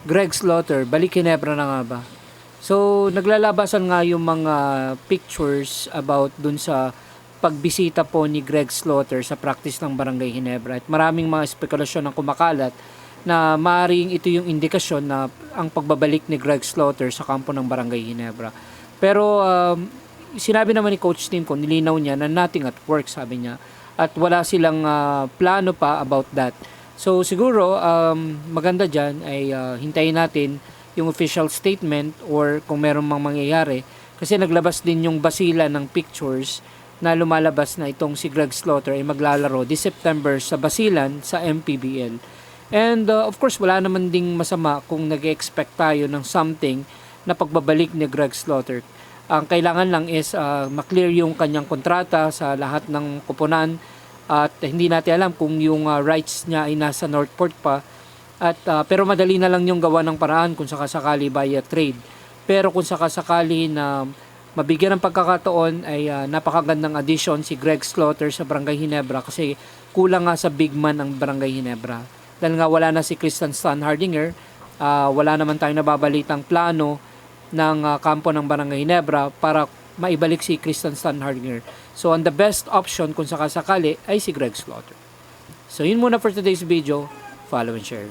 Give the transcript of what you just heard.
Greg Slaughter, balik Ginebra na nga ba? So, naglalabasan nga yung mga pictures about dun sa pagbisita po ni Greg Slaughter sa practice ng Barangay Ginebra. At maraming mga spekulasyon ang kumakalat na maaaring ito yung indikasyon na ang pagbabalik ni Greg Slaughter sa kampo ng Barangay Ginebra. Pero sinabi naman ni Coach Tim ko, nilinaw niya na nothing at work, sabi niya. At wala silang plano pa about that. So siguro maganda dyan ay hintayin natin yung official statement or kung meron mang mangyayari. Kasi naglabas din yung basila ng pictures na lumalabas na itong si Greg Slaughter ay maglalaro this September sa Basilan sa MPBL. And of course, wala naman ding masama kung nag-expect tayo ng something na pagbabalik ni Greg Slaughter. Ang kailangan lang is maklear yung kanyang kontrata sa lahat ng koponan at hindi natin alam kung yung rights niya ay nasa Northport pa. At pero madali na lang yung gawa ng paraan kung sakasakali via trade. Pero kung sakasakali na mabigyan ng pagkakataon ay napakagandang addition si Greg Slaughter sa Barangay Ginebra kasi kulang nga sa big man ang Barangay Ginebra. Dahil nga wala na si Christian Stan Hardinger, wala naman tayong nababalitang plano ng kampo ng Barangay Ginebra para maibalik si Christian Stan Hardinger. So ang the best option kung sakasakali ay si Greg Slaughter. So yun muna for today's video. Follow and share.